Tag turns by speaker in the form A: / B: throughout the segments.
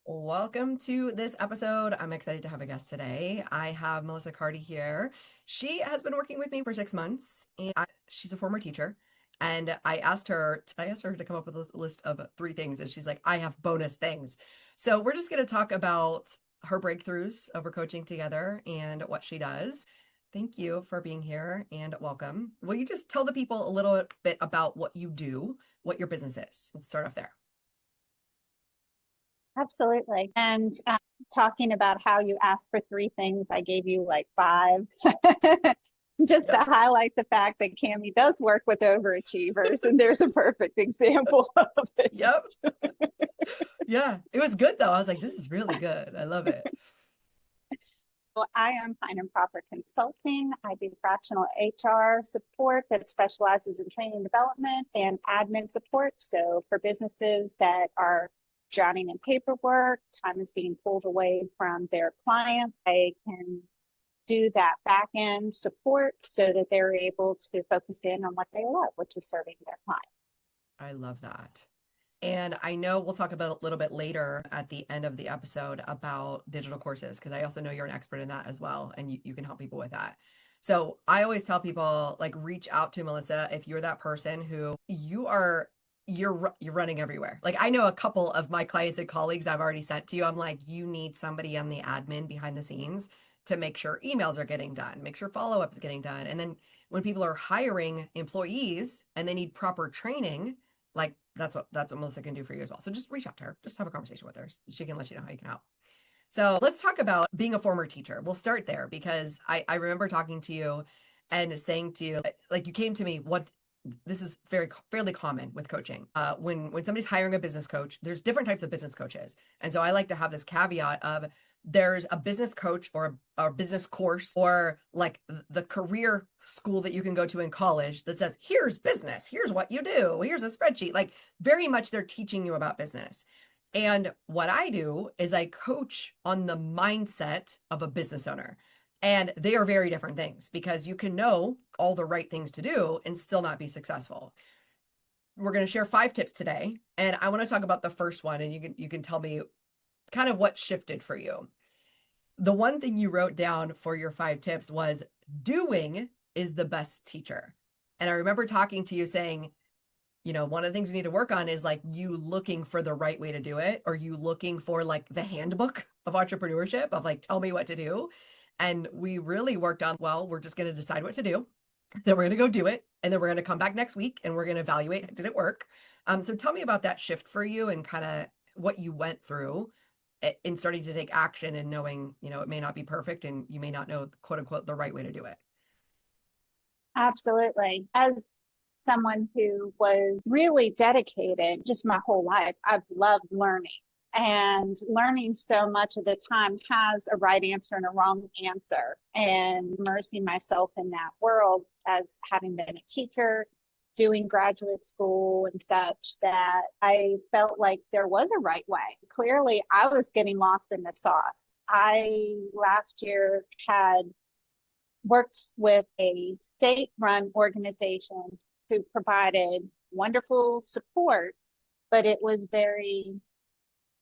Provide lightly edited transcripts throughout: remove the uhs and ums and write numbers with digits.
A: Welcome to this episode. I'm excited to have a guest today. I have Melissa Carty here. She has been working with me for 6 months, and she's a former teacher. And I asked her to come up with a list of three things, and she's like, "I have bonus things." So we're just going to talk about her breakthroughs over coaching together and what she does. Thank you for being here and welcome. Will you just tell the people a little bit about what you do, what your business is? Let's start off there.
B: Absolutely. And talking about how you asked for three things, I gave you like five, just to
A: Yep.
B: highlight the fact that Cami does work with overachievers, and there's a perfect example of it.
A: Yep. Yeah, it was good though. I was like, this is really good. I love it.
B: So I am Fine and Proper Consulting. I do fractional HR support that specializes in training development and admin support. So for businesses that are drowning in paperwork, time is being pulled away from their clients, I can do that back end support so that they're able to focus in on what they love, which is serving their clients.
A: I love that. And I know we'll talk about a little bit later at the end of the episode about digital courses, because I also know you're an expert in that as well, and you can help people with that. So I always tell people, like, reach out to Melissa if you're that person who you're running everywhere. Like, I know a couple of my clients and colleagues I've already sent to you. I'm like, you need somebody on the admin behind the scenes to make sure emails are getting done, make sure follow-ups are getting done. And then when people are hiring employees and they need proper training, like that's what Melissa can do for you as well. So just reach out to her, just have a conversation with her. She can let you know how you can help. So let's talk about being a former teacher. We'll start there because I remember talking to you and saying to you, like, you came to me, what this is fairly common with coaching. When somebody's hiring a business coach, there's different types of business coaches. And so I like to have this caveat of there's a business coach or a business course or like the career school that you can go to in college that says, here's business, here's what you do, here's a spreadsheet. Like, very much they're teaching you about business. And what I do is I coach on the mindset of a business owner. And they are very different things because you can know all the right things to do and still not be successful. We're going to share 5 tips today, and I want to talk about the first one, and you can tell me kind of what shifted for you. The one thing you wrote down for your 5 tips was doing is the best teacher. And I remember talking to you saying, one of the things we need to work on is like you looking for the right way to do it, or you looking for like the handbook of entrepreneurship of like, tell me what to do. And we really worked on, well, we're just going to decide what to do, then we're going to go do it. And then we're going to come back next week and we're going to evaluate, did it work? So tell me about that shift for you and kind of what you went through in starting to take action and knowing, it may not be perfect and you may not know, quote unquote, the right way to do it.
B: Absolutely. As someone who was really dedicated just my whole life, I've loved learning. And learning so much of the time has a right answer and a wrong answer. And immersing myself in that world as having been a teacher, doing graduate school and such, that I felt like there was a right way. Clearly, I was getting lost in the sauce. I last year had worked with a state-run organization who provided wonderful support, but it was very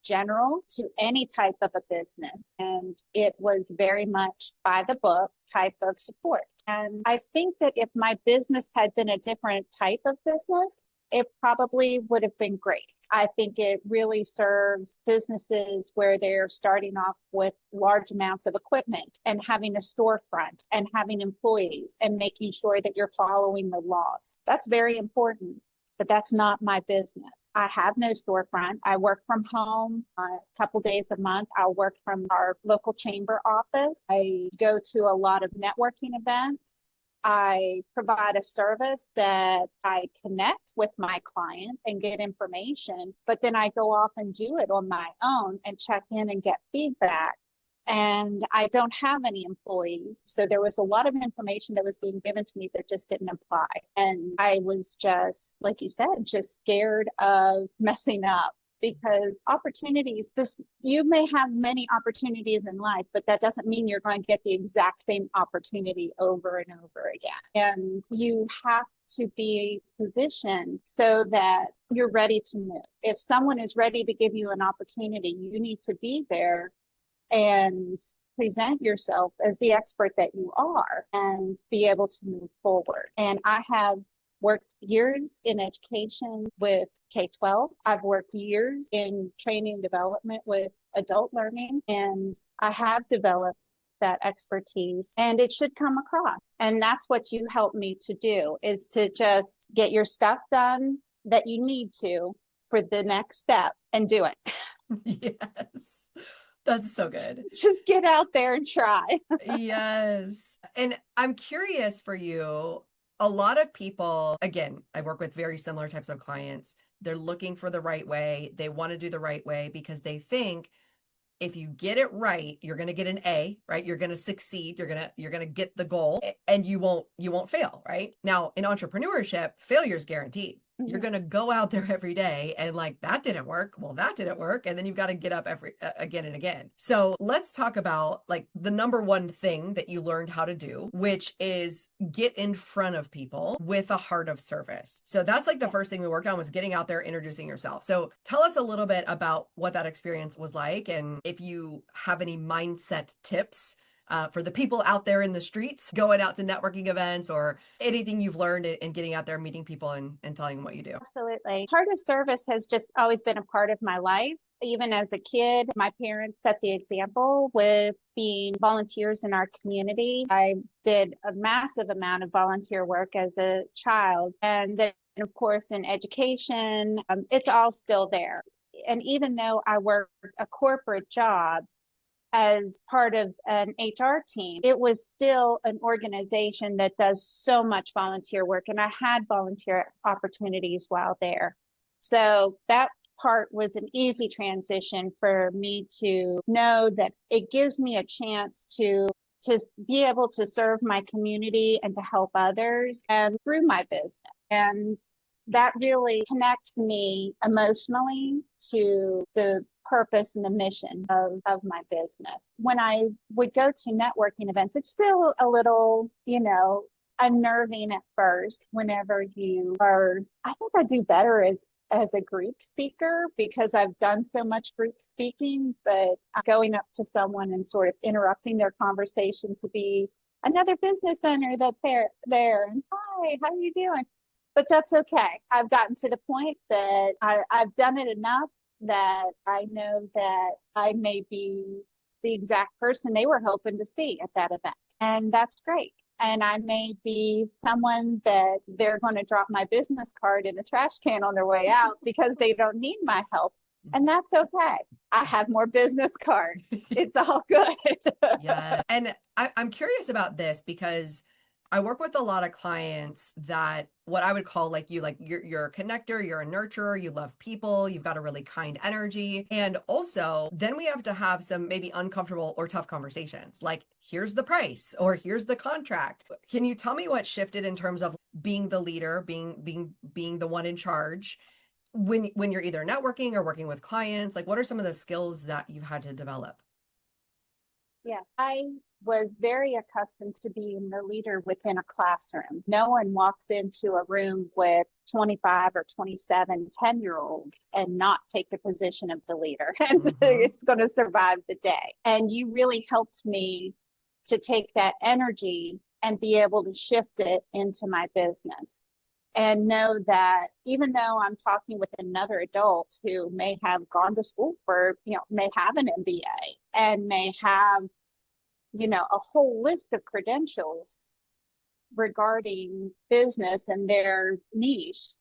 B: general to any type of a business. And it was very much by the book type of support. And I think that if my business had been a different type of business, it probably would have been great. I think it really serves businesses where they're starting off with large amounts of equipment and having a storefront and having employees and making sure that you're following the laws. That's very important, but that's not my business. I have no storefront. I work from home a couple days a month. I'll work from our local chamber office. I go to a lot of networking events. I provide a service that I connect with my client and get information, but then I go off and do it on my own and check in and get feedback. And I don't have any employees. So there was a lot of information that was being given to me that just didn't apply. And I was just, like you said, just scared of messing up because opportunities, you may have many opportunities in life, but that doesn't mean you're going to get the exact same opportunity over and over again. And you have to be positioned so that you're ready to move. If someone is ready to give you an opportunity, you need to be there and present yourself as the expert that you are and be able to move forward. And I have worked years in education with K-12. I've worked years in training and development with adult learning, and I have developed that expertise, and it should come across. And that's what you help me to do, is to just get your stuff done that you need to for the next step and do it.
A: Yes. That's so good.
B: Just get out there and try.
A: Yes. And I'm curious for you, a lot of people, again, I work with very similar types of clients. They're looking for the right way. They want to do the right way because they think if you get it right, you're going to get an A, right? You're going to succeed. You're going to get the goal and you won't fail, right? Now, in entrepreneurship, failure is guaranteed. You're going to go out there every day and like, that didn't work. Well, that didn't work. And then you've got to get up again and again. So let's talk about like the number one thing that you learned how to do, which is get in front of people with a heart of service. So that's like the first thing we worked on, was getting out there, introducing yourself. So tell us a little bit about what that experience was like. And if you have any mindset tips for the people out there in the streets, going out to networking events, or anything you've learned in getting out there, meeting people and telling them what you do.
B: Absolutely. Heart of service has just always been a part of my life. Even as a kid, my parents set the example with being volunteers in our community. I did a massive amount of volunteer work as a child. And then, of course, in education, it's all still there. And even though I worked a corporate job, as part of an HR team, it was still an organization that does so much volunteer work. And I had volunteer opportunities while there. So that part was an easy transition for me to know that it gives me a chance to be able to serve my community and to help others and through my business. And that really connects me emotionally to the purpose and the mission of my business. When I would go to networking events, it's still a little, unnerving at first whenever I think I do better as a group speaker because I've done so much group speaking, but going up to someone and sort of interrupting their conversation to be another business owner that's there and hi, how are you doing? But that's okay. I've gotten to the point that I've done it enough that I know that I may be the exact person they were hoping to see at that event. And that's great. And I may be someone that they're going to drop my business card in the trash can on their way out because they don't need my help. And that's okay. I have more business cards. It's all good.
A: Yeah. And I'm curious about this because I work with a lot of clients that what I would call like you're a connector, you're a nurturer, you love people, you've got a really kind energy. And also then we have to have some maybe uncomfortable or tough conversations. Like, here's the price or here's the contract. Can you tell me what shifted in terms of being the leader, being the one in charge when you're either networking or working with clients? Like, what are some of the skills that you've had to develop?
B: Yes, I was very accustomed to being the leader within a classroom. No one walks into a room with 25 or 27 10-year-olds and not take the position of the leader and it's going to survive the day. And you really helped me to take that energy and be able to shift it into my business. And know that even though I'm talking with another adult who may have gone to school for, may have an MBA and may have, a whole list of credentials regarding business and their niche,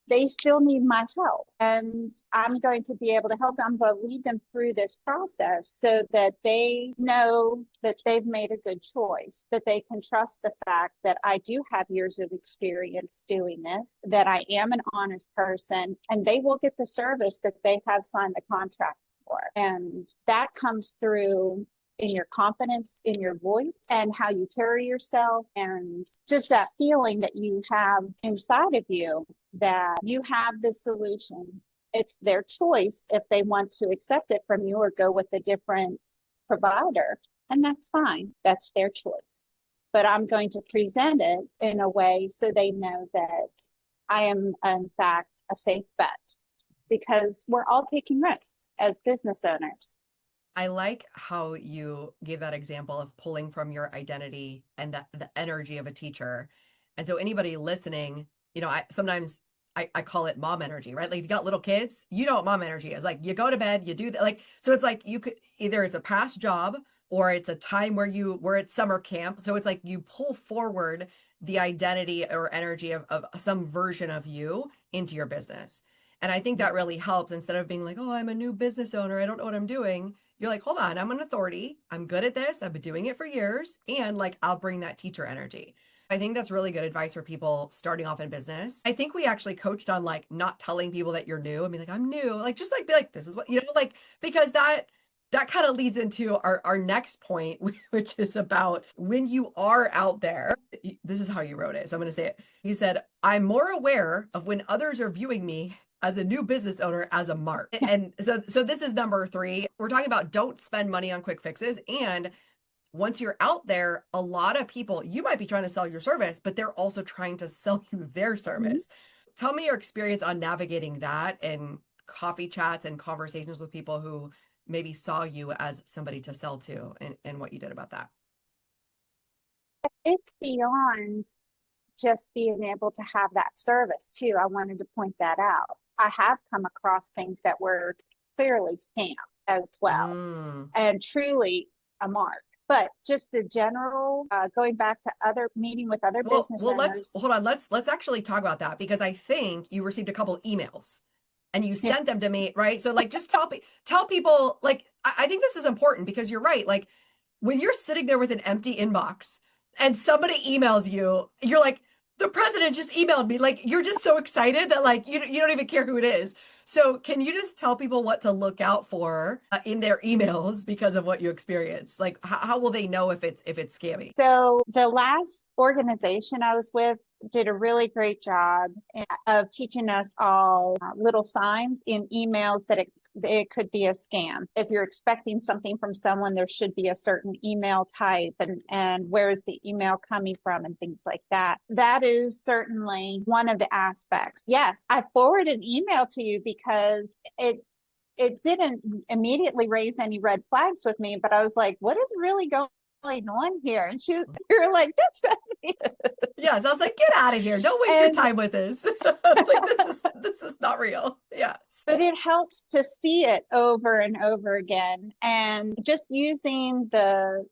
B: they still need my help. And I'm going to be able to help them. I'm going to lead them through this process so that they know that they've made a good choice, that they can trust the fact that I do have years of experience doing this, that I am an honest person, and they will get the service that they have signed the contract for. And that comes through in your confidence, in your voice, and how you carry yourself, and just that feeling that you have inside of you that you have the solution It's their choice if they want to accept it from you or go with a different provider. And that's fine. That's their choice. But I'm going to present it in a way so they know that I am, in fact, a safe bet because we're all taking risks as business owners.
A: I like how you gave that example of pulling from your identity and the energy of a teacher. And so anybody listening, I sometimes I call it mom energy, right? Like if you got little kids, you know what mom energy is. Like you go to bed, you do that. Like, so it's like you could either it's a past job or it's a time where it's summer camp. So it's like you pull forward the identity or energy of some version of you into your business. And I think that really helps instead of being like, oh, I'm a new business owner. I don't know what I'm doing. You're like, hold on, I'm an authority. I'm good at this. I've been doing it for years. And like, I'll bring that teacher energy. I think that's really good advice for people starting off in business. I think we actually coached on like not telling people that you're new and be like, I'm new. Like, just like be like, this is what, like, because that kind of leads into our next point, which is about when you are out there. This is how you wrote it. So I'm going to say it. You said, I'm more aware of when others are viewing me as a new business owner as a mark. And so this is number 3. We're talking about don't spend money on quick fixes. And once you're out there, a lot of people, you might be trying to sell your service, but they're also trying to sell you their service. Tell me your experience on navigating that and coffee chats and conversations with people who maybe saw you as somebody to sell to and what you did about that.
B: It's beyond just being able to have that service too. I wanted to point that out. I have come across things that were clearly scams as well and truly a mark. But just the general, going back to other meeting with other business
A: well,
B: owners.
A: hold on. Let's actually talk about that because I think you received a couple emails and you sent them to me, right? So like, just tell people, like, I think this is important because you're right. Like when you're sitting there with an empty inbox and somebody emails you, you're like, the president just emailed me. Like you're just so excited that like you don't even care who it is. So can you just tell people what to look out for in their emails because of what you experienced? Like how will they know if it's scammy?
B: So the last organization I was with did a really great job of teaching us all little signs in emails that it could be a scam. If you're expecting something from someone, there should be a certain email type and where is the email coming from and things like that. That is certainly one of the aspects. Yes, I forwarded an email to you because it didn't immediately raise any red flags with me, but I was like, what is really going on here? And you were like, that's me.
A: Yes, I was like, get out of here. Don't waste your time with this. It's like this is not real. Yes.
B: But it helps to see it over and over again. And just using the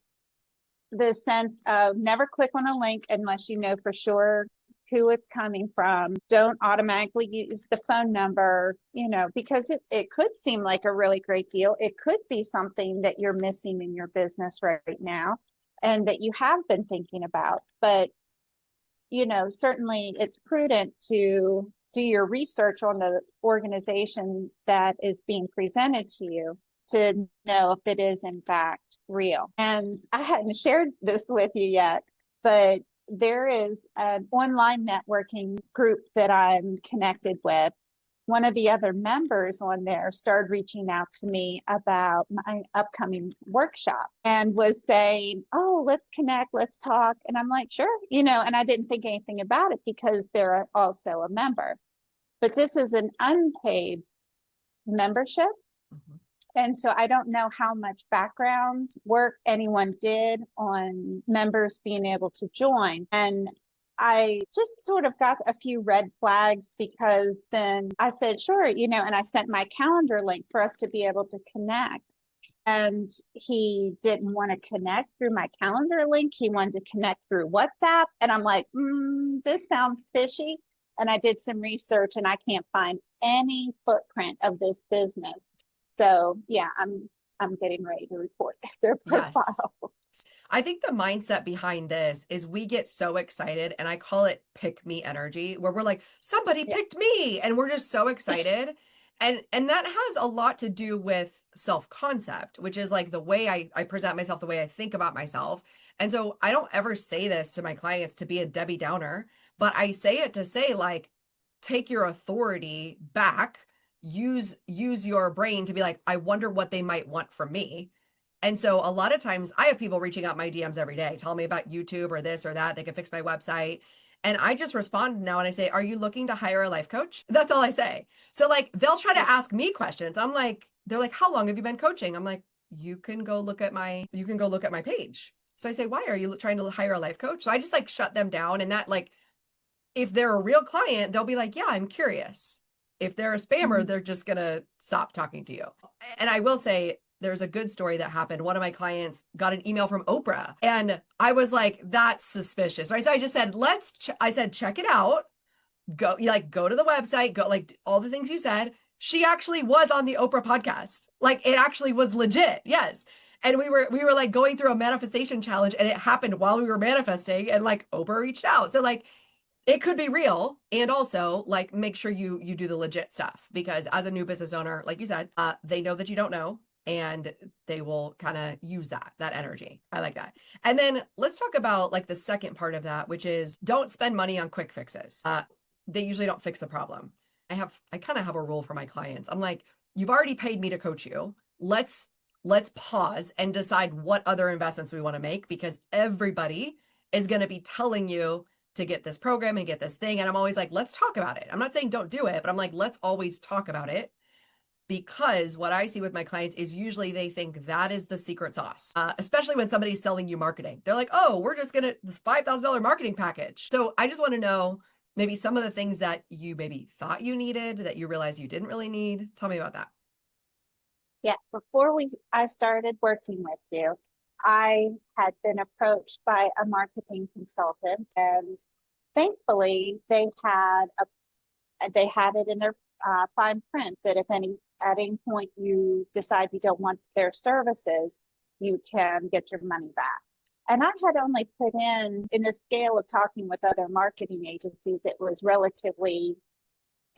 B: sense of never click on a link unless you know for sure who it's coming from. Don't automatically use the phone number, because it could seem like a really great deal. It could be something that you're missing in your business right now and that you have been thinking about. But, certainly it's prudent to do your research on the organization that is being presented to you to know if it is in fact real. And I hadn't shared this with you yet, but there is an online networking group that I'm connected with. One of the other members on there started reaching out to me about my upcoming workshop and was saying, oh, let's connect, let's talk. And I'm like, sure, and I didn't think anything about it because they're also a member. But this is an unpaid membership. And so I don't know how much background work anyone did on members being able to join. And I just sort of got a few red flags because then I said, sure, and I sent my calendar link for us to be able to connect. And he didn't want to connect through my calendar link. He wanted to connect through WhatsApp. And I'm like, this sounds fishy. And I did some research and I can't find any footprint of this business. So yeah, I'm getting ready to report their profile.
A: Yes. I think the mindset behind this is we get so excited, and I call it pick me energy, where we're like, somebody picked me, and we're just so excited. And that has a lot to do with self-concept, which is like the way I present myself, the way I think about myself. And so I don't ever say this to my clients to be a Debbie Downer, but I say it to say like, take your authority back use your brain to be like, I wonder what they might want from me. And so a lot of times I have people reaching out my DMs every day, telling me about YouTube or this or that. They can fix my website. And I just respond now and I say, are you looking to hire a life coach? That's all I say. So like they'll try to ask me questions. I'm like, they're like, how long have you been coaching? I'm like, you can go look at my page. So I say, why are you trying to hire a life coach? So I just like shut them down. And that like, if they're a real client, they'll be like, yeah, I'm curious. If they're a spammer, they're just going to stop talking to you. And I will say, there's a good story that happened. One of my clients got an email from Oprah and I was like, that's suspicious, right? So I just said, I said, check it out. Go to the website, go like all the things you said. She actually was on the Oprah podcast. Like it actually was legit. Yes. And we were like going through a manifestation challenge and it happened while we were manifesting and like Oprah reached out. So like it could be real. And also like make sure you do the legit stuff because as a new business owner, like you said, they know that you don't know and they will kind of use that energy. I like that. And then let's talk about like the second part of that, which is don't spend money on quick fixes. They usually don't fix the problem. I kind of have a rule for my clients. I'm like, you've already paid me to coach you. Let's pause and decide what other investments we want to make because everybody is going to be telling you to get this program and get this thing. And I'm always like, let's talk about it. I'm not saying don't do it, but I'm like, let's always talk about it because what I see with my clients is usually they think that is the secret sauce, especially when somebody's selling you marketing. They're like, oh, we're just going to this $5,000 marketing package. So I just want to know maybe some of the things that you maybe thought you needed that you realized you didn't really need. Tell me about that.
B: Yes, before I started working with you, I had been approached by a marketing consultant, and thankfully they had it in their fine print that if at any point you decide you don't want their services, you can get your money back. And I had only put in the scale of talking with other marketing agencies, it was relatively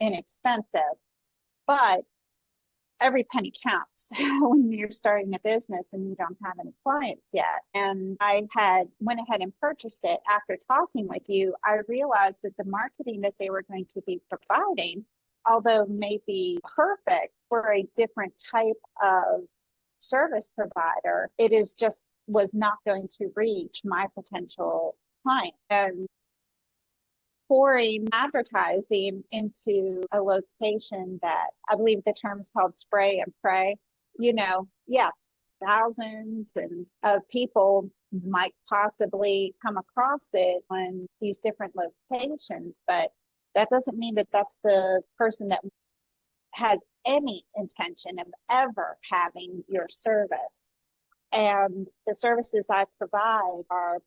B: inexpensive, but every penny counts when you're starting a business and you don't have any clients yet. And I had went ahead and purchased it. After talking with you, I realized that the marketing that they were going to be providing, although may be perfect for a different type of service provider, it is just was not going to reach my potential client. And pouring advertising into a location that I believe the term is called spray and pray, yeah, thousands of people might possibly come across it on these different locations, but that doesn't mean that that's the person that has any intention of ever having your service. And the services I provide are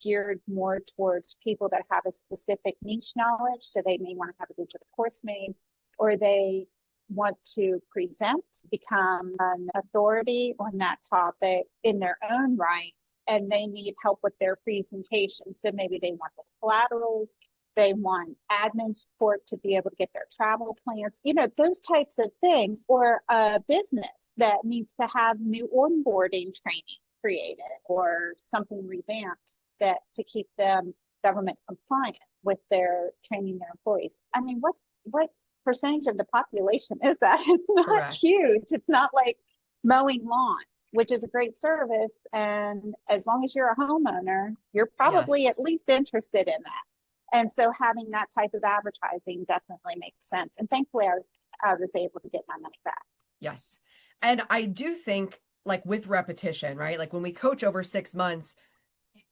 B: geared more towards people that have a specific niche knowledge. So they may want to have a digital course made, or they want to present, become an authority on that topic in their own right, and they need help with their presentation. So maybe they want the collaterals, they want admin support to be able to get their travel plans, those types of things, or a business that needs to have new onboarding training created or something revamped that to keep them government compliant with their training their employees. I mean, what percentage of the population is that? It's not
A: Correct.
B: huge. It's not like mowing lawns, which is a great service. And as long as you're a homeowner, you're probably
A: Yes.
B: at least interested in that. And so having that type of advertising definitely makes sense. And thankfully I was able to get my money back.
A: Yes. And I do think like with repetition, right? Like when we coach over 6 months,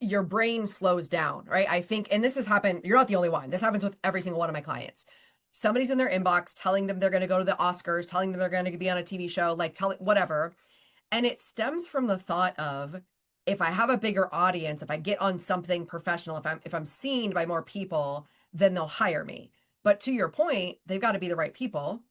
A: your brain slows down, right? I think, and this has happened, you're not the only one. This happens with every single one of my clients. Somebody's in their inbox telling them they're going to go to the Oscars, telling them they're going to be on a TV show, like telling whatever. And it stems from the thought of if I have a bigger audience, if I get on something professional, if I'm seen by more people, then they'll hire me. But to your point, they've got to be the right people.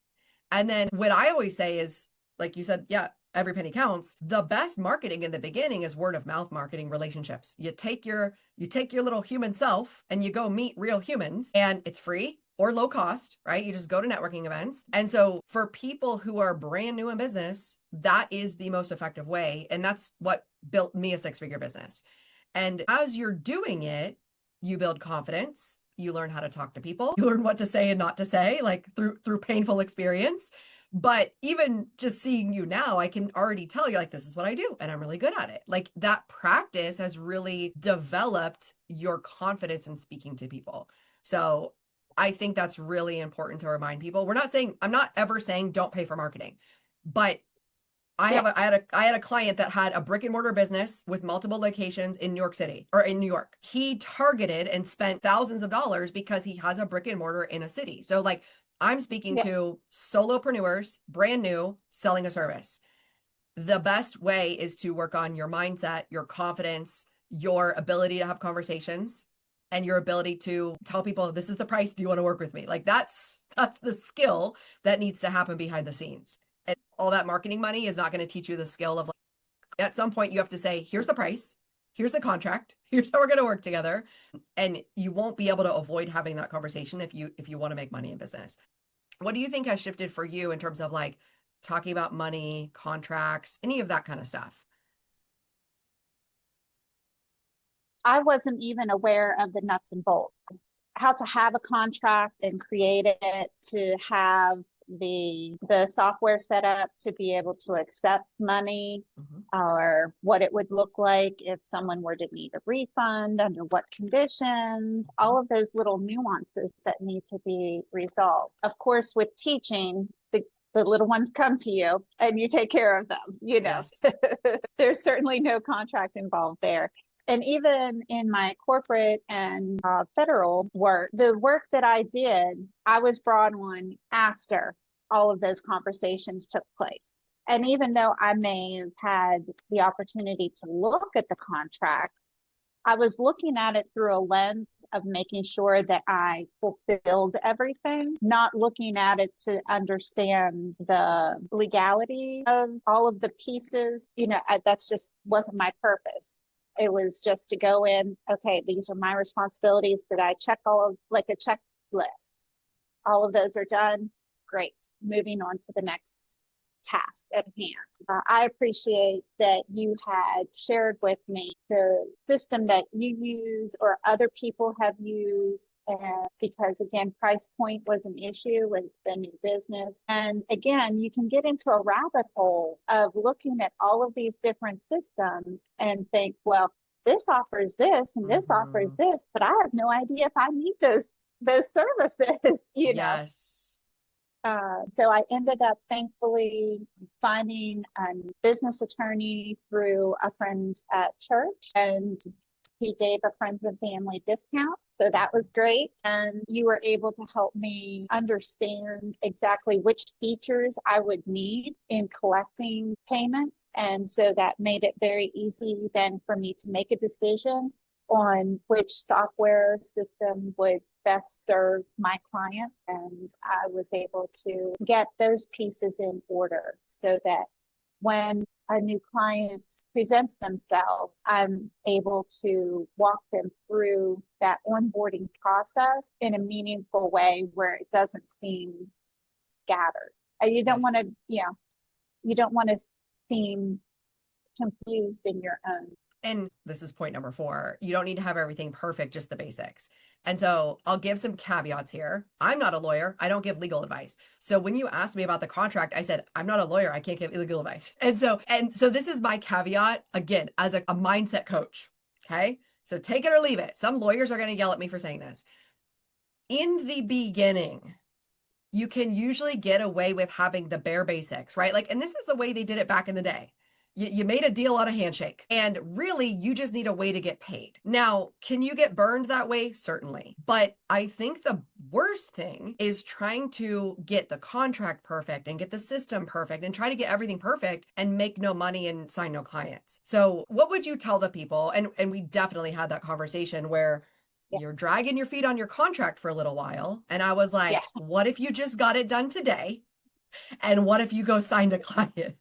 A: And then what I always say is, like you said, yeah, every penny counts. The best marketing in the beginning is word of mouth marketing, relationships. You take your little human self and you go meet real humans, and it's free or low cost, right? You just go to networking events. And so for people who are brand new in business, that is the most effective way. And that's what built me a 6-figure business. And as you're doing it, you build confidence. You learn how to talk to people. You learn what to say and not to say, like through painful experience. But even just seeing you now, I can already tell you like, this is what I do and I'm really good at it. Like that practice has really developed your confidence in speaking to people. So I think that's really important to remind people. I'm not ever saying don't pay for marketing, but
B: Yeah.
A: I had a client that had a brick and mortar business with multiple locations in New York City or in New York. He targeted and spent thousands of dollars because he has a brick and mortar in a city. So like I'm speaking
B: Yeah.
A: to solopreneurs, brand new, selling a service. The best way is to work on your mindset, your confidence, your ability to have conversations, and your ability to tell people this is the price. Do you want to work with me? Like that's the skill that needs to happen behind the scenes. And all that marketing money is not going to teach you the skill of like, at some point you have to say, here's the price, here's the contract, here's how we're going to work together. And you won't be able to avoid having that conversation if you want to make money in business. What do you think has shifted for you in terms of like talking about money, contracts, any of that kind of stuff?
B: I wasn't even aware of the nuts and bolts, how to have a contract and create it, to have the software set up to be able to accept money,
A: Mm-hmm.
B: or what it would look like if someone were to need a refund, under what conditions, all of those little nuances that need to be resolved. Of course, with teaching, the little ones come to you and you take care of them, you know.
A: Yes.
B: There's certainly no contract involved there. And even in my corporate and federal work, the work that I did, I was brought on after all of those conversations took place. And even though I may have had the opportunity to look at the contracts, I was looking at it through a lens of making sure that I fulfilled everything, not looking at it to understand the legality of all of the pieces. You know, that's just wasn't my purpose. It was just to go in, okay, these are my responsibilities. Did I check all of, like a checklist? All of those are done. Great. Moving on to the next task at hand. I appreciate that you had shared with me the system that you use or other people have used. And because again, price point was an issue with the new business. And again, you can get into a rabbit hole of looking at all of these different systems and think, well, this offers this and this offers
A: Mm-hmm.
B: this, but I have no idea if I need those services, you know.
A: Yes.
B: So I ended up thankfully finding a business attorney through a friend at church, and he gave a friends and family discount. So that was great. And you were able to help me understand exactly which features I would need in collecting payments. And so that made it very easy then for me to make a decision on which software system would best serve my client. And I was able to get those pieces in order so that when a new client presents themselves, I'm able to walk them through that onboarding process in a meaningful way where it doesn't seem scattered. You don't want
A: Yes.
B: to, you don't want to seem confused in your own.
A: And this is point number 4. You don't need to have everything perfect, just the basics. And so I'll give some caveats here. I'm not a lawyer. I don't give legal advice. So when you asked me about the contract, I said, I'm not a lawyer. I can't give legal advice. And so this is my caveat again, as a mindset coach. Okay. So take it or leave it. Some lawyers are going to yell at me for saying this. In the beginning, you can usually get away with having the bare basics, right? Like, and this is the way they did it back in the day. You made a deal on a handshake, and really, you just need a way to get paid. Now, can you get burned that way? Certainly. But I think the worst thing is trying to get the contract perfect and get the system perfect and try to get everything perfect and make no money and sign no clients. So, what would you tell the people? And we definitely had that conversation where
B: Yeah.
A: you're dragging your feet on your contract for a little while. And I was
B: Yeah.
A: like, what if you just got it done today? And what if you go sign a client?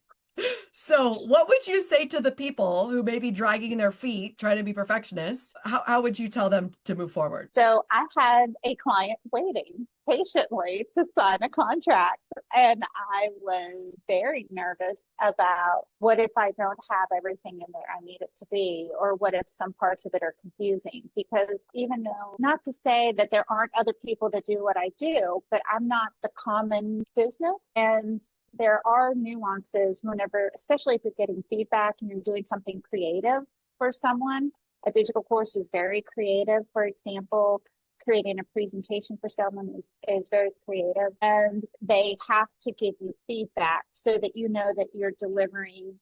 A: So, what would you say to the people who may be dragging their feet, trying to be perfectionists? How would you tell them to move forward?
B: So I had a client waiting patiently to sign a contract, and I was very nervous about what if I don't have everything in there I need it to be, or what if some parts of it are confusing? Because even though, not to say that there aren't other people that do what I do, but I'm not the common business. And there are nuances whenever, especially if you're getting feedback and you're doing something creative for someone. A digital course is very creative. For example, creating a presentation for someone is very creative, and they have to give you feedback so that you know that you're delivering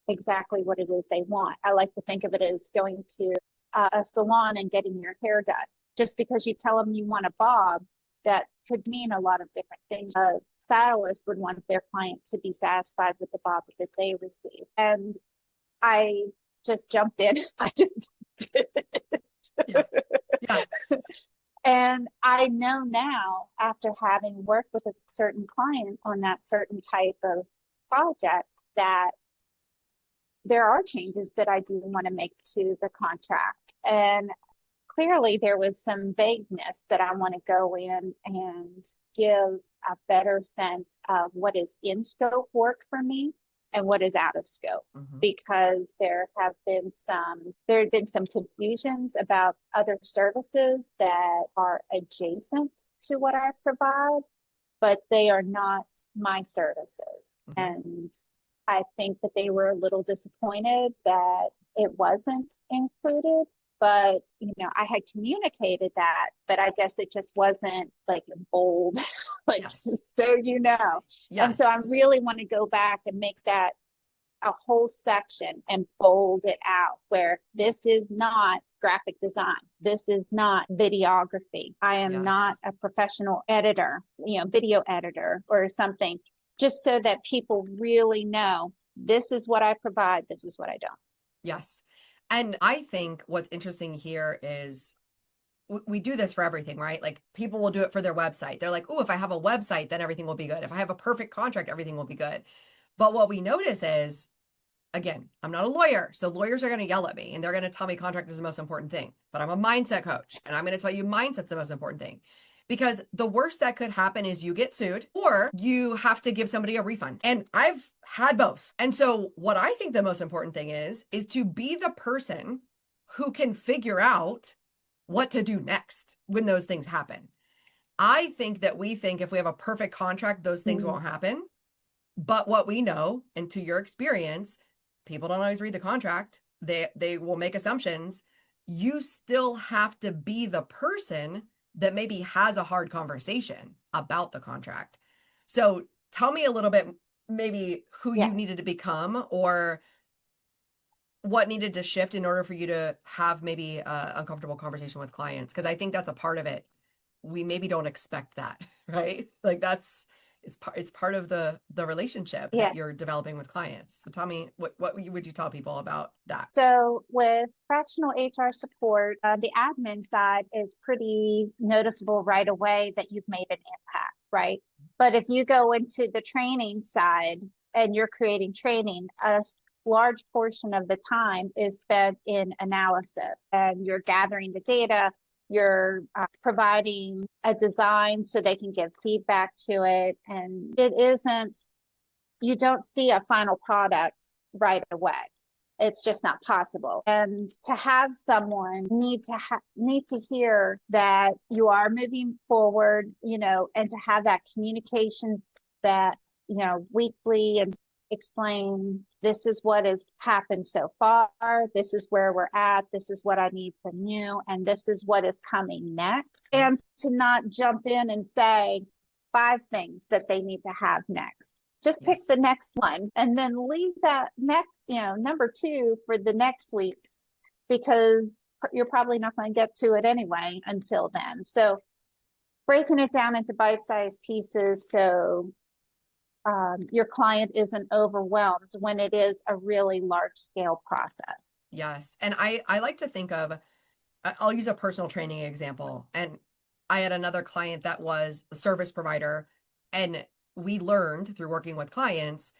B: exactly what it is they want. I like to think of it as going to a salon and getting your hair done. Just because you tell them you want a bob, that could mean a lot of different things. A stylist would want their client to be satisfied with the bob that they receive. And I just jumped in. I just did it.
A: Yeah. Yeah.
B: And I know now, after having worked with a certain client on that certain type of project, that there are changes that I do want to make to the contract. And clearly there was some vagueness that I want to go in and give a better sense of what is in scope work for me and what is out of scope. Because there have been some confusions about other services that are adjacent to what I provide, but they are not my services. And I think that they were a little disappointed that it wasn't included. But, I had communicated that, but I guess it just wasn't like bold, like,
A: Yes.
B: so
A: Yes.
B: And so I really want to go back and make that a whole section and bold it out, where this is not graphic design. This is not videography. I am not a professional editor, video editor or something, just so that people really know this is what I provide. This is what I don't.
A: Yes. And I think what's interesting here is we do this for everything, right? Like people will do it for their website. They're like, oh, if I have a website, then everything will be good. If I have a perfect contract, everything will be good. But what we notice is, again, I'm not a lawyer, so lawyers are going to yell at me and they're going to tell me contract is the most important thing. But I'm a mindset coach and I'm going to tell you mindset's the most important thing. Because the worst that could happen is you get sued or you have to give somebody a refund. And I've had both. And so what I think the most important thing is to be the person who can figure out what to do next when those things happen. I think that we think if we have a perfect contract, those things won't happen. But what we know, and to your experience, people don't always read the contract. They will make assumptions. You still have to be the person that maybe has a hard conversation about the contract. So tell me a little bit, maybe who you needed to become or what needed to shift in order for you to have maybe a uncomfortable conversation with clients. Because I think that's a part of it. We maybe don't expect that, right? Like it's part of the relationship that you're developing with clients. So tell me, what would you tell people about that?
B: So with fractional HR support, the admin side is pretty noticeable right away that you've made an impact, right? But if you go into the training side and you're creating training, a large portion of the time is spent in analysis, and you're gathering the data. You're providing a design so they can give feedback to it. And you don't see a final product right away. It's just not possible. And to have someone need to hear that you are moving forward, and to have that communication that, weekly, and explain, this is what has happened so far. This is where we're at. This is what I need from you. And this is what is coming next. And to not jump in and say 5 things that they need to have next. Just pick the next one and then leave that next, number 2 for the next weeks, because you're probably not going to get to it anyway until then. So breaking it down into bite-sized pieces so your client isn't overwhelmed when it is a really large-scale process.
A: Yes. And I like to think of, I'll use a personal training example. And I had another client that was a service provider, and we learned through working with clients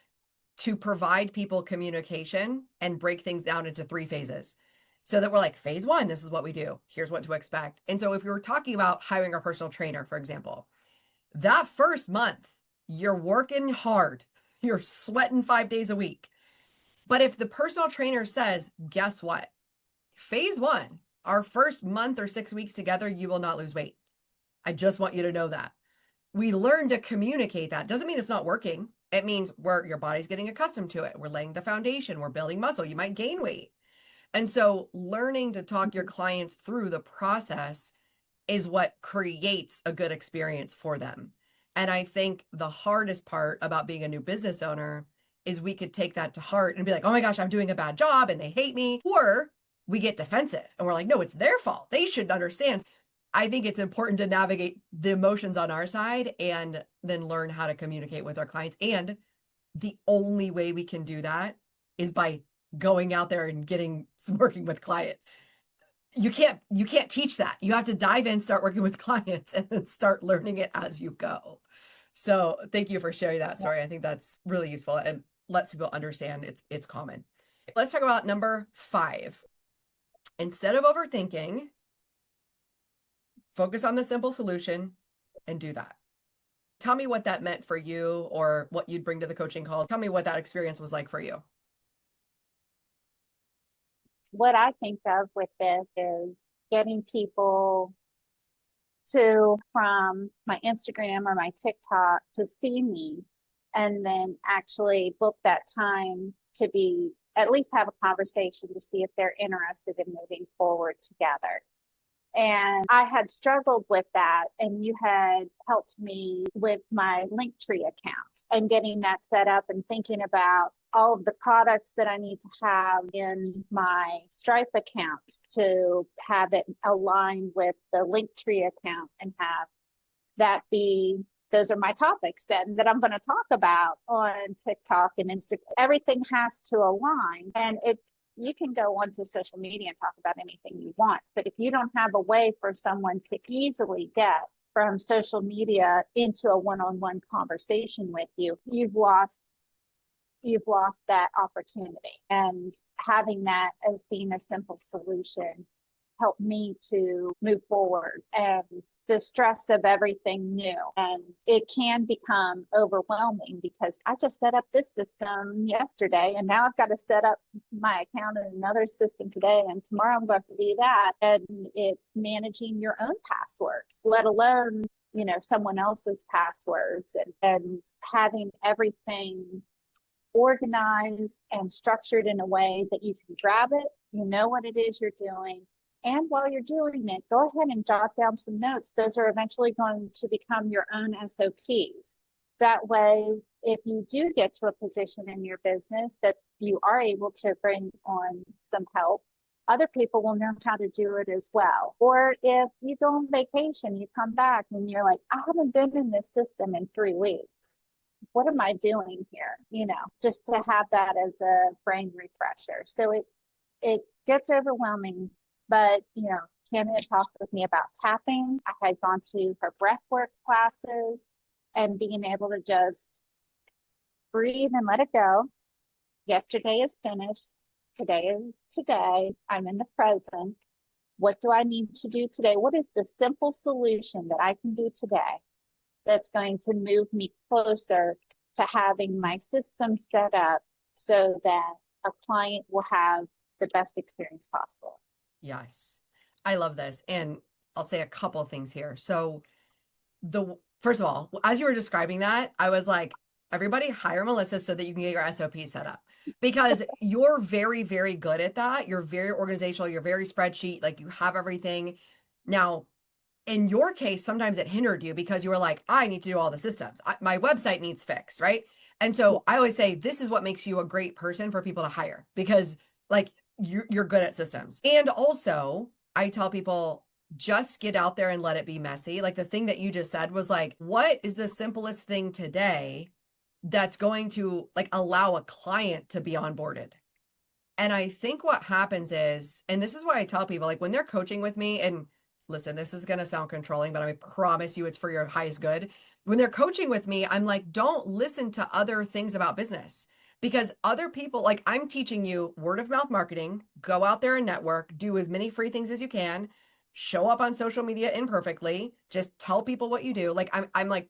A: to provide people communication and break things down into 3 phases. So that we're like, phase 1, this is what we do. Here's what to expect. And so if we were talking about hiring a personal trainer, for example, that first month, you're working hard. You're sweating 5 days a week. But if the personal trainer says, guess what? Phase 1, our first month or 6 weeks together, you will not lose weight. I just want you to know that. We learn to communicate that. Doesn't mean it's not working. It means your body's getting accustomed to it. We're laying the foundation. We're building muscle. You might gain weight. And so learning to talk your clients through the process is what creates a good experience for them. And I think the hardest part about being a new business owner is we could take that to heart and be like, oh my gosh, I'm doing a bad job and they hate me. Or we get defensive and we're like, no, it's their fault. They should understand. I think it's important to navigate the emotions on our side and then learn how to communicate with our clients. And the only way we can do that is by going out there and working with clients. You can't teach that. You have to dive in, start working with clients, and then start learning it as you go. So thank you for sharing that story. I think that's really useful and lets people understand it's common. Let's talk about number 5. Instead of overthinking, focus on the simple solution and do that. Tell me what that meant for you or what you'd bring to the coaching calls. Tell me what that experience was like for you.
B: What I think of with this is getting people from my Instagram or my TikTok to see me and then actually book that time to at least have a conversation to see if they're interested in moving forward together. And I had struggled with that, and you had helped me with my Linktree account and getting that set up and thinking about all of the products that I need to have in my Stripe account to have it aligned with the Linktree account and have that those are my topics then that I'm going to talk about on TikTok and Instagram. Everything has to align, and you can go onto social media and talk about anything you want. But if you don't have a way for someone to easily get from social media into a one-on-one conversation with you, you've lost that opportunity. And having that as being a simple solution helped me to move forward, and the stress of everything new. And it can become overwhelming because I just set up this system yesterday and now I've got to set up my account in another system today, and tomorrow I'm going to do that. And it's managing your own passwords, let alone, someone else's passwords, and having everything organized and structured in a way that you can grab it, you know what it is you're doing. And while you're doing it, go ahead and jot down some notes. Those are eventually going to become your own SOPs. That way, if you do get to a position in your business that you are able to bring on some help, other people will know how to do it as well. Or if you go on vacation, you come back and you're like, I haven't been in this system in 3 weeks. What am I doing here? Just to have that as a brain refresher. So it gets overwhelming. But, Kim had talked with me about tapping. I had gone to her breathwork classes and being able to just breathe and let it go. Yesterday is finished. Today is today. I'm in the present. What do I need to do today? What is the simple solution that I can do today that's going to move me closer to having my system set up so that a client will have the best experience possible?
A: Yes, I love this. And I'll say a couple of things here. So first of all, as you were describing that, I was like, everybody hire Melissa so that you can get your SOP set up, because you're very, very good at that. You're very organizational. You're very spreadsheet, like you have everything. Now, in your case, sometimes it hindered you because you were like, I need to do all the systems. My website needs fixed, right? And so I always say, this is what makes you a great person for people to hire, because like you're good at systems. And also I tell people, just get out there and let it be messy. Like the thing that you just said was like, what is the simplest thing today that's going to like allow a client to be onboarded? And I think what happens is, and this is why I tell people, like when they're coaching with me, and listen, this is going to sound controlling, but I promise you it's for your highest good. When they're coaching with me, I'm like, don't listen to other things about business, because other people, like I'm teaching you word of mouth marketing, go out there and network, do as many free things as you can, show up on social media imperfectly, just tell people what you do. Like I'm like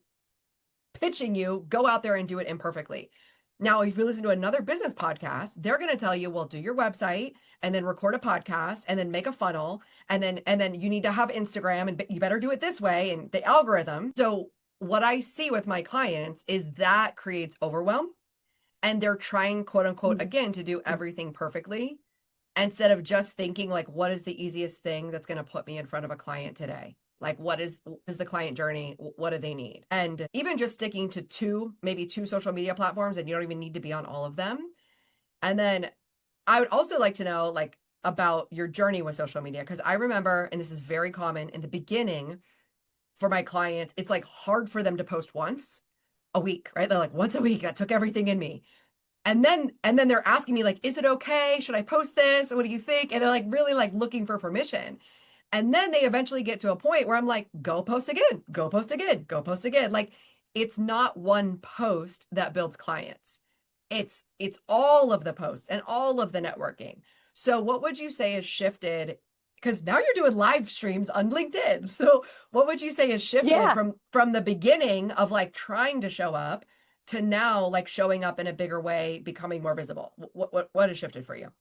A: pitching you, go out there and do it imperfectly. Now, if you listen to another business podcast, they're going to tell you, well, do your website and then record a podcast and then make a funnel. And then you need to have Instagram and you better do it this way and the algorithm. So what I see with my clients is that creates overwhelm, and they're trying, quote unquote, again, to do everything perfectly instead of just thinking like, what is the easiest thing that's going to put me in front of a client today? Like, what is the client journey? What do they need? And even just sticking to maybe two social media platforms, and you don't even need to be on all of them. And then I would also like to know like about your journey with social media, because I remember, and this is very common in the beginning for my clients, it's like hard for them to post once a week, right? They're like, once a week, that took everything in me. And then they're asking me like, is it okay? Should I post this? What do you think? And they're like really like looking for permission. And then they eventually get to a point where I'm like, go post again, go post again, go post again. Like it's not one post that builds clients. It's all of the posts and all of the networking. So what would you say has shifted? Because now you're doing live streams on LinkedIn. So what would you say has shifted
B: Yeah.
A: from the beginning of like trying to show up to now like showing up in a bigger way, becoming more visible? What has shifted for you?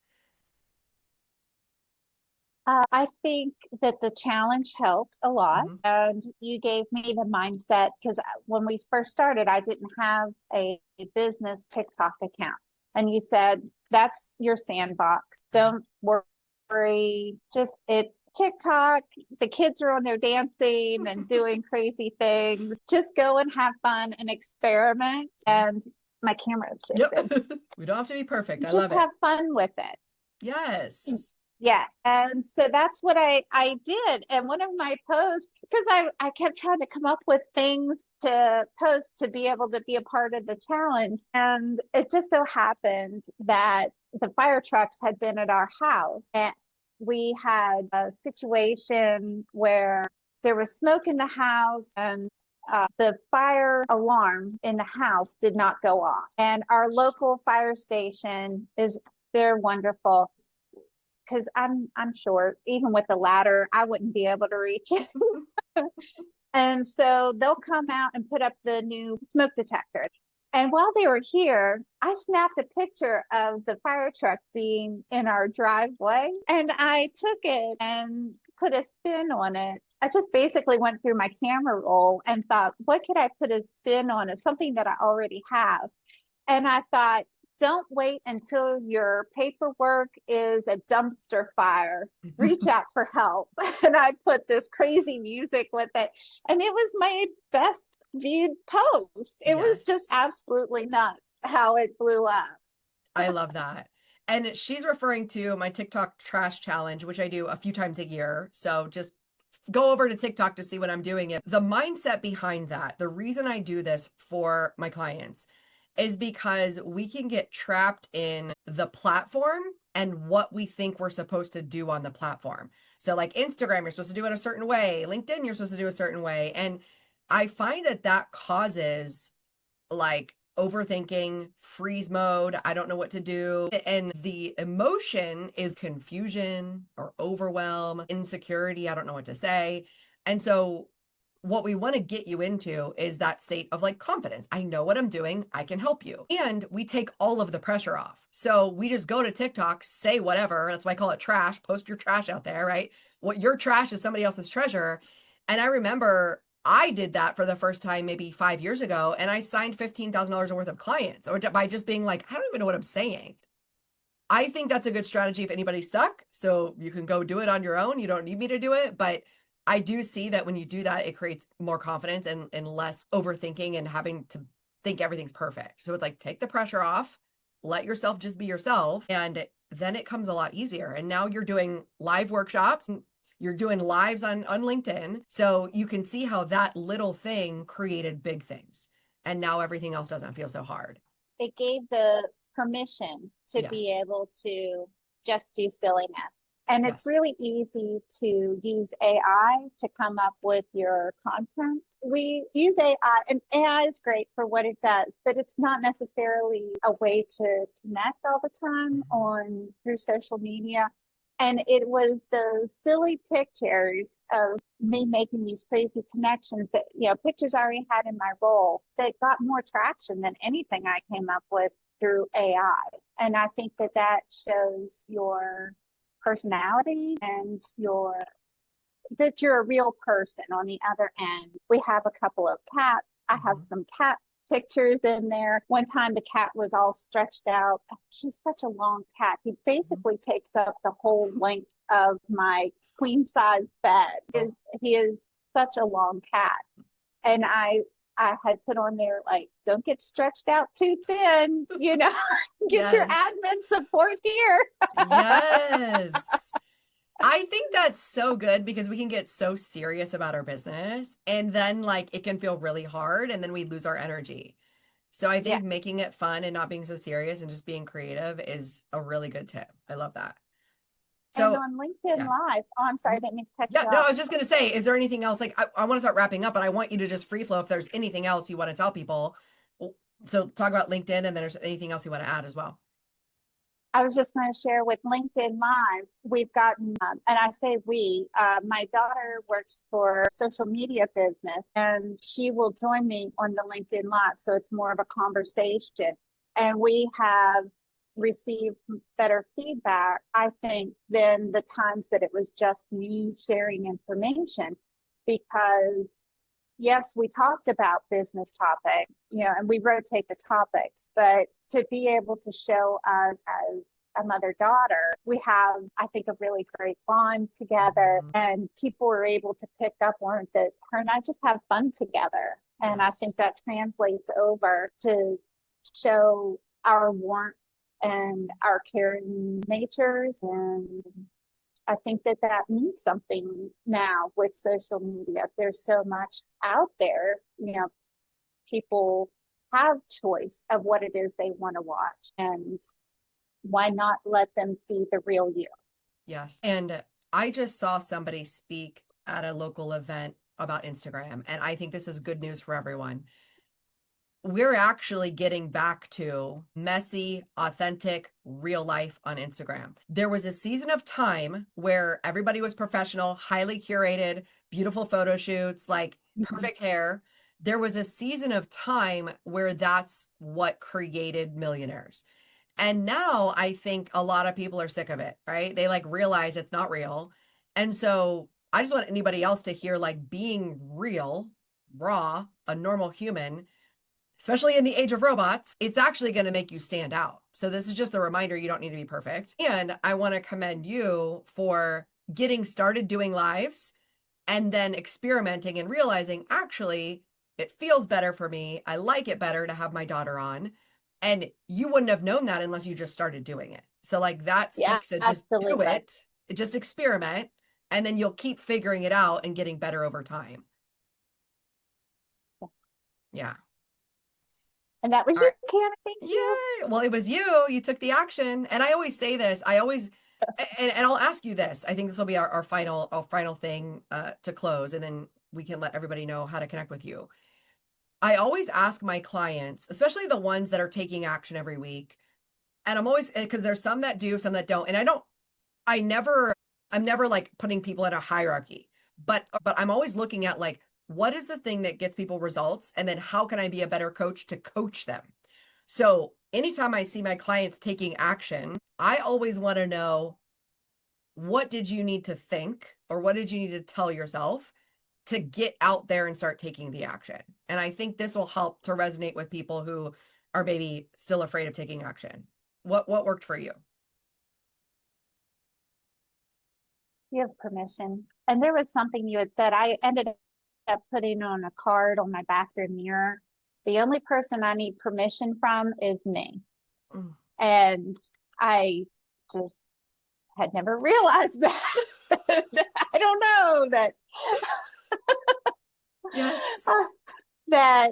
B: I think that the challenge helped a lot,
A: Hmm.
B: and you gave me the mindset because when we first started, I didn't have a business TikTok account. And you said, that's your sandbox. Don't worry. Just it's TikTok. The kids are on there dancing and doing crazy things. Just go and have fun and experiment.
A: Yeah.
B: And my camera has
A: Yep.
B: shifted.
A: We don't have to be perfect. I
B: Just
A: love it.
B: have fun with it.
A: Yes.
B: Yes. And so that's what I did. And one of my posts, because I kept trying to come up with things to post to be able to be a part of the challenge. And it just so happened that the fire trucks had been at our house. And we had a situation where there was smoke in the house, and the fire alarm in the house did not go off. And our local fire station they're wonderful because I'm short. Even with a ladder, I wouldn't be able to reach it. And so they'll come out and put up the new smoke detector. And while they were here, I snapped a picture of the fire truck being in our driveway, and I took it and put a spin on it. I just basically went through my camera roll and thought, what could I put a spin on of something that I already have? And I thought, don't wait until your paperwork is a dumpster fire. Reach out for help. And I put this crazy music with it. And it was my best viewed post. It was just
A: Yes.
B: absolutely nuts how it blew up.
A: I love that. And she's referring to my TikTok trash challenge, which I do a few times a year. So just go over to TikTok to see what I'm doing. It. The mindset behind that, the reason I do this for my clients is because we can get trapped in the platform and what we think we're supposed to do on the platform. So like Instagram, you're supposed to do it a certain way. LinkedIn, you're supposed to do a certain way. And I find that that causes like overthinking, freeze mode, I don't know what to do. And the emotion is confusion or overwhelm, insecurity, I don't know what to say. And so what we want to get you into is that state of like confidence. I know what I'm doing. I can help you. And we take all of the pressure off. So we just go to TikTok, say whatever. That's why I call it trash. Post your trash out there, right? What your trash is somebody else's treasure. And I remember I did that for the first time maybe 5 years ago, and I signed $15,000 worth of clients or by just being like, I don't even know what I'm saying. I think that's a good strategy if anybody's stuck. So you can go do it on your own. You don't need me to do it. But I do see that when you do that, it creates more confidence and less overthinking and having to think everything's perfect. So it's like take the pressure off, let yourself just be yourself. And then it comes a lot easier. And now you're doing live workshops and you're doing lives on LinkedIn. So you can see how that little thing created big things. And now everything else doesn't feel so hard.
B: It gave the permission to be
A: Yes.
B: able to just do silliness. And it's
A: Yes.
B: really easy to use AI to come up with your content. We use AI, and AI is great for what it does, but it's not necessarily a way to connect all the time
A: Mhm.
B: on through social media. And it was those silly pictures of me making these crazy connections that, pictures I already had in my role that got more traction than anything I came up with through AI. And I think that that shows your personality and your that you're a real person on the other end. We have a couple of cats. I have
A: Mhm.
B: some cat pictures in there. One time the cat was all stretched out. He's such a long cat. He basically takes up the whole length of my queen size bed.
A: Oh,
B: He is such a long cat. And I had put on there like, don't get stretched out too thin, get your
A: yes.
B: admin support here.
A: Yes. I think that's so good because we can get so serious about our business and then like it can feel really hard and then we lose our energy. So I
B: Yeah.
A: think making it fun and not being so serious and just being creative is a really good tip. I love that.
B: And
A: So
B: on LinkedIn
A: yeah.
B: Live, oh, I'm sorry, I
A: Mhm.
B: didn't mean to cut
A: Yeah,
B: you
A: no, I
B: off.
A: was just gonna say, is there anything else? Like I want to start wrapping up, but I want you to just free flow if there's anything else you want to tell people. So talk about LinkedIn and then there's anything else you want to add as well.
B: I was just going to share with LinkedIn Live, we've gotten, and I say we, my daughter works for a social media business and she will join me on the LinkedIn Live. So it's more of a conversation. And we have received better feedback, I think, than the times that it was just me sharing information because yes, we talked about business topic, and we rotate the topics, but to be able to show us as a mother daughter, we have, I think, a really great bond together,
A: Mhm.
B: and people were able to pick up on that her and I just have fun together. And I
A: Yes.
B: think that translates over to show our warmth and our caring natures and I think that that means something now with social media. There's so much out there, people have choice of what it is they want to watch and why not let them see the real you?
A: Yes. And I just saw somebody speak at a local event about Instagram, and I think this is good news for everyone. We're actually getting back to messy, authentic, real life on Instagram. There was a season of time where everybody was professional, highly curated, beautiful photo shoots, like
B: Mhm.
A: perfect hair. There was a season of time where that's what created millionaires. And now I think a lot of people are sick of it, right? They like realize it's not real. And so I just want anybody else to hear like being real, raw, a normal human, especially in the age of robots, it's actually going to make you stand out. So this is just a reminder you don't need to be perfect. And I want to commend you for getting started doing lives and then experimenting and realizing actually it feels better for me. I like it better to have my daughter on. And you wouldn't have known that unless you just started doing it. So like that
B: Yeah,
A: speaks to just do
B: absolutely.
A: it, just experiment, and then you'll keep figuring it out and getting better over time. Yeah.
B: And that was
A: All
B: you,
A: right.
B: Kim. Thank you.
A: Yay. Well, it was you. You took the action. And I always say this. I always and I'll ask you this. I think this will be our final thing to close, and then we can let everybody know how to connect with you. I always ask my clients, especially the ones that are taking action every week, and I'm always because there's some that do, some that don't, and I never, I'm never like putting people in a hierarchy, but I'm always looking at like what is the thing that gets people results, and then how can I be a better coach to coach them. So anytime I see my clients taking action, I always want to know what did you need to think or what did you need to tell yourself to get out there and start taking the action. And I think this will help to resonate with people who are maybe still afraid of taking action. What worked for you?
B: You have permission. And there was something you had said. I ended up putting on a card on my bathroom mirror. The only person I need permission from is me.
A: Mm.
B: And I just had never realized that. I don't know that
A: Yes.
B: that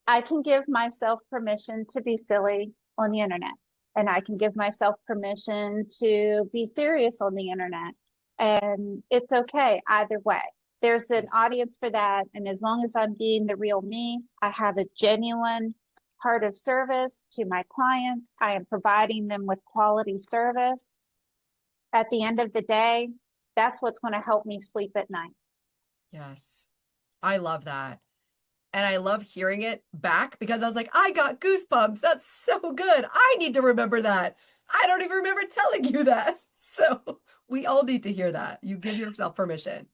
B: I can give myself permission to be silly on the internet. And I can give myself permission to be serious on the internet. And it's okay either way. There's an
A: Yes.
B: audience for that. And as long as I'm being the real me, I have a genuine heart of service to my clients. I am providing them with quality service. At the end of the day, that's what's going to help me sleep at night.
A: Yes. I love that. And I love hearing it back because I was like, I got goosebumps. That's so good. I need to remember that. I don't even remember telling you that. So We all need to hear that. You give yourself permission.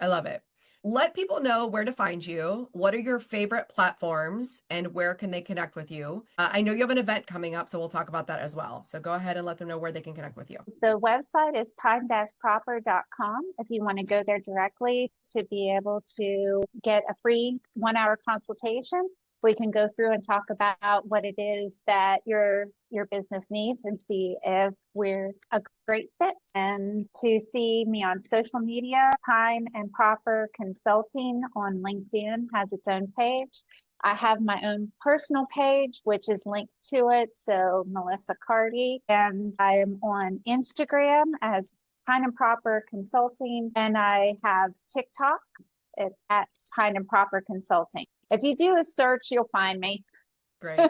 A: I love it. Let people know where to find you. What are your favorite platforms and where can they connect with you? I know you have an event coming up, so we'll talk about that as well. So go ahead and let them know where they can connect with you.
B: The website is pine-proper.com if you want to go there directly to be able to get a free 1 hour consultation. We can go through and talk about what it is that your business needs and see if we're a great fit. And to see me on social media, Pine and Proper Consulting on LinkedIn has its own page. I have my own personal page, which is linked to it. So Melissa Carty, and I am on Instagram as Pine and Proper Consulting, and I have TikTok at Pine and Proper Consulting. If you do a search, you'll find me.
A: Great.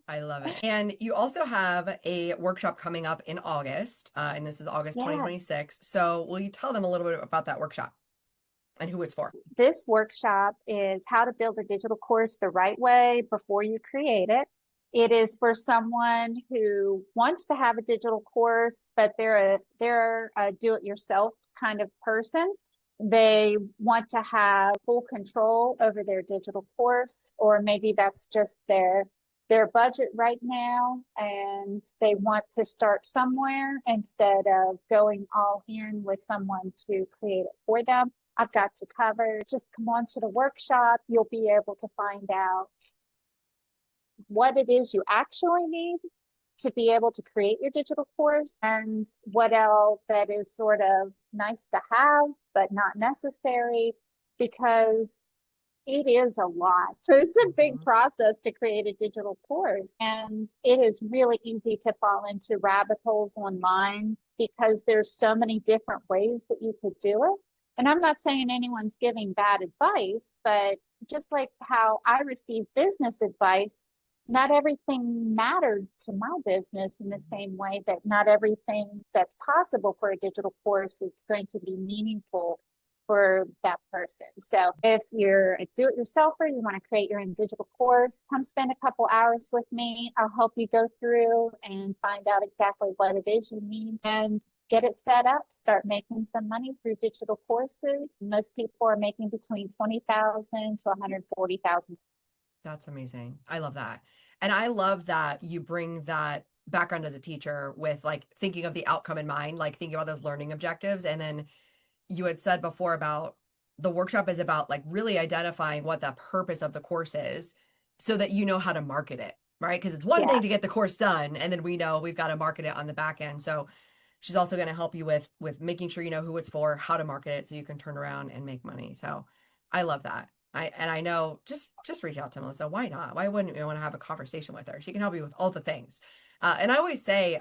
A: I love it. And you also have a workshop coming up in August, and this is August 2026. So will you tell them a little bit about that workshop and who it's for?
B: This workshop is how to build a digital course the right way before you create it. It is for someone who wants to have a digital course, but they're a do-it-yourself kind of person. They want to have full control over their digital course, or maybe that's just their budget right now, and they want to start somewhere instead of going all in with someone to create it for them. I've got you covered. Just come on to the workshop. You'll be able to find out what it is you actually need to be able to create your digital course, and what else that is sort of nice to have, but not necessary, because it is a lot. So it's a big process to create a digital course. And it is really easy to fall into rabbit holes online because there's so many different ways that you could do it. And I'm not saying anyone's giving bad advice, but just like how I receive business advice, not everything mattered to my business in the same way that not everything that's possible for a digital course is going to be meaningful for that person. So if you're a do-it-yourselfer, you want to create your own digital course, come spend a couple hours with me. I'll help you go through and find out exactly what it is you need and get it set up, start making some money through digital courses. Most people are making between $20,000 to $140,000.
A: That's amazing. I love that. And I love that you bring that background as a teacher with like thinking of the outcome in mind, like thinking about those learning objectives. And then you had said before about the workshop is about like really identifying what the purpose of the course is so that you know how to market it, right? Because it's one thing to get the course done, and then we know we've got to market it on the back end. So she's also going to help you with making sure you know who it's for, how to market it so you can turn around and make money. So I love that. I know just reach out to Melissa. Why not? Why wouldn't you want to have a conversation with her? She can help you with all the things. And I always say,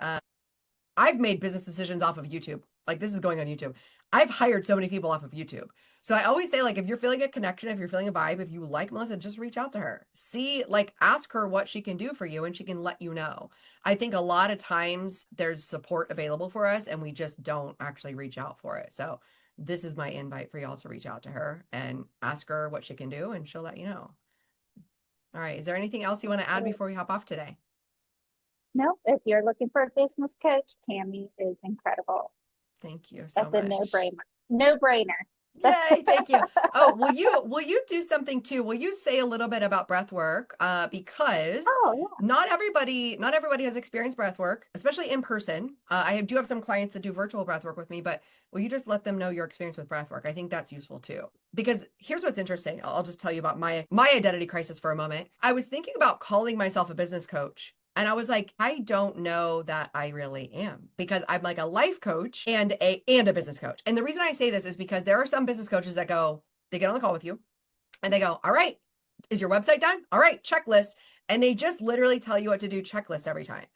A: I've made business decisions off of YouTube. Like this is going on YouTube. I've hired so many people off of YouTube. So I always say, like, if you're feeling a connection, if you're feeling a vibe, if you like Melissa, just reach out to her. See, like, ask her what she can do for you and she can let you know. I think a lot of times there's support available for us and we just don't actually reach out for it. So this is my invite for y'all to reach out to her and ask her what she can do and she'll let you know. All right. Is there anything else you want to add before we hop off today?
B: No, if you're looking for a business coach, Tammy is incredible.
A: Thank you so
B: That's
A: much.
B: a no-brainer. No-brainer.
A: Yay, thank you. Oh, will you do something too? Will you say a little bit about breath work? Because not everybody has experienced breath work, especially in person. I do have some clients that do virtual breath work with me, but will you just let them know your experience with breath work? I think that's useful too. Because here's what's interesting. I'll just tell you about my identity crisis for a moment. I was thinking about calling myself a business coach. And I was like, I don't know that I really am, because I'm like a life coach and a business coach. And the reason I say this is because there are some business coaches that they get on the call with you and they go, all right, is your website done? All right, checklist. And they just literally tell you what to do, checklist every time.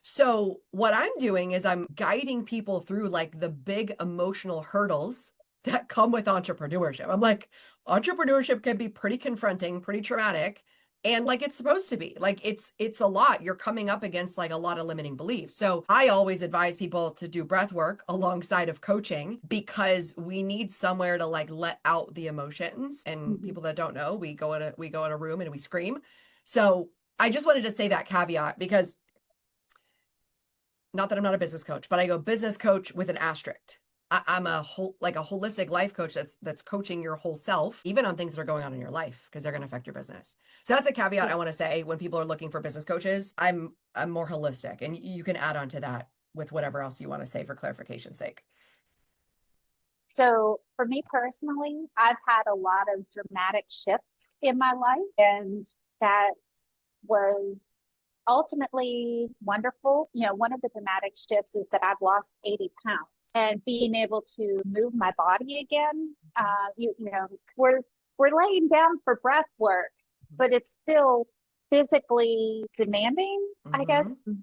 A: So what I'm doing is I'm guiding people through like the big emotional hurdles that come with entrepreneurship. I'm like, entrepreneurship can be pretty confronting, pretty traumatic. And like it's supposed to be, like it's a lot. You're coming up against like a lot of limiting beliefs. So I always advise people to do breath work alongside of coaching, because we need somewhere to like let out the emotions. And people that don't know, we go in a room and we scream. So I just wanted to say that caveat, because not that I'm not a business coach, but I go business coach with an asterisk. I'm a whole like a holistic life coach that's coaching your whole self, even on things that are going on in your life, because they're going to affect your business. So that's a caveat
B: Yeah.
A: I want to say when people are looking for business coaches. I'm more holistic, and you can add on to that with whatever else you want to say for clarification's sake.
B: So for me personally, I've had a lot of dramatic shifts in my life, and that was ultimately wonderful. You know, one of the dramatic shifts is that I've lost 80 pounds and being able to move my body again. You know, we're laying down for breath work, but it's still physically demanding, I guess,
A: Mm-hmm.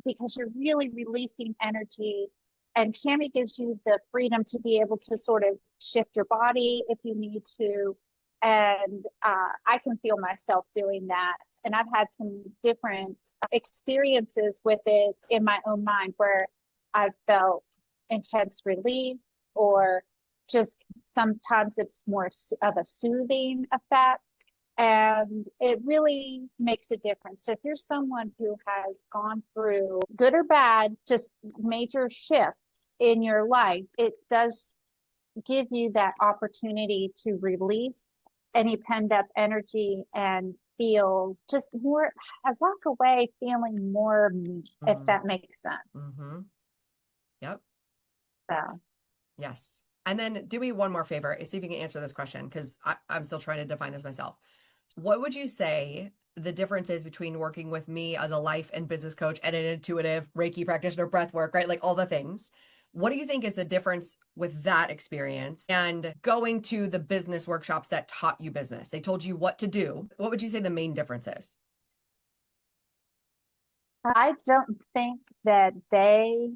B: because you're really releasing energy. And Cami gives you the freedom to be able to sort of shift your body if you need to. And I can feel myself doing that. And I've had some different experiences with it in my own mind where I've felt intense relief, or just sometimes it's more of a soothing effect. And it really makes a difference. So if you're someone who has gone through good or bad, just major shifts in your life, it does give you that opportunity to release any pent up energy and feel just more. I walk away feeling more me, if
A: Mm-hmm.
B: that makes sense.
A: Mm-hmm. Yep.
B: So
A: Yes. And then do me one more favor, see if you can answer this question, because I'm still trying to define this myself. What would you say the difference is between working with me as a life and business coach and an intuitive Reiki practitioner, breath work, right? Like all the things. What do you think is the difference with that experience and going to the business workshops that taught you business? They told you what to do. What would you say the main difference is?
B: I don't think that the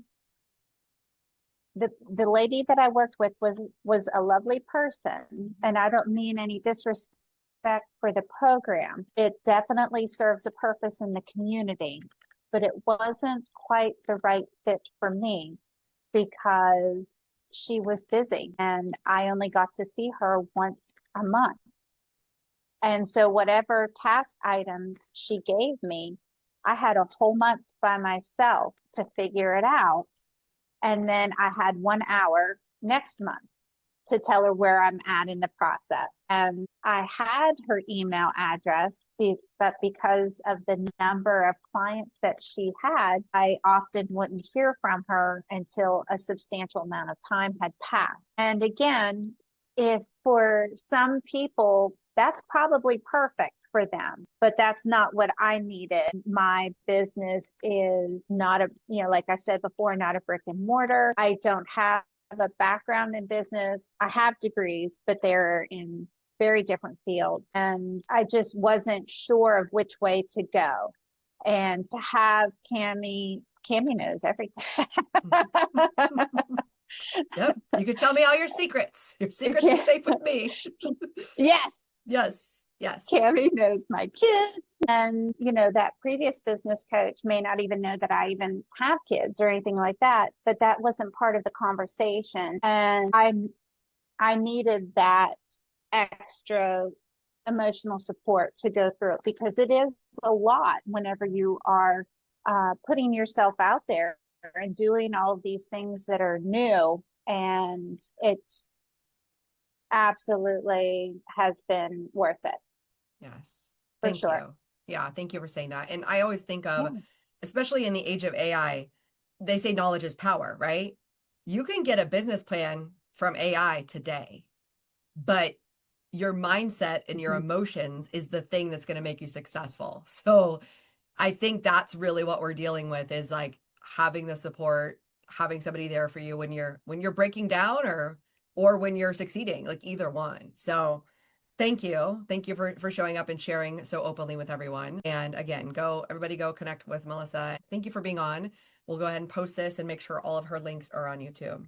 B: lady that I worked with was a lovely person, and I don't mean any disrespect for the program. It definitely serves a purpose in the community, but it wasn't quite the right fit for me because she was busy and I only got to see her once a month. And so whatever task items she gave me, I had a whole month by myself to figure it out. And then I had 1 hour next month to tell her where I'm at in the process. And I had her email address, but because of the number of clients that she had, I often wouldn't hear from her until a substantial amount of time had passed. And again, if for some people, that's probably perfect for them, but that's not what I needed. My business is not a, you know, like I said before, not a brick and mortar. I don't have a background in business. I have degrees, but they're in very different fields. And I just wasn't sure of which way to go. And to have Cami knows everything.
A: Yep. You could tell me all your secrets. Your secrets are safe with me.
B: Yes,
A: Yes. Yes.
B: Cami knows my kids. And, you know, that previous business coach may not even know that I even have kids or anything like that, but that wasn't part of the conversation. And I needed that extra emotional support to go through it because it is a lot whenever you are putting yourself out there and doing all of these things that are new. And it's absolutely has been worth it
A: Yes.
B: for
A: Thank
B: sure.
A: you. Yeah. Thank you for saying that. And I always think of,
B: Yeah.
A: especially in the age of AI, they say knowledge is power, right? You can get a business plan from AI today, but your mindset and your
B: Mhm.
A: emotions is the thing that's going to make you successful. So I think that's really what we're dealing with is like having the support, having somebody there for you when you're breaking down or when you're succeeding, like either one. So thank you. Thank you for showing up and sharing so openly with everyone. And again, everybody go connect with Melissa. Thank you for being on. We'll go ahead and post this and make sure all of her links are on YouTube.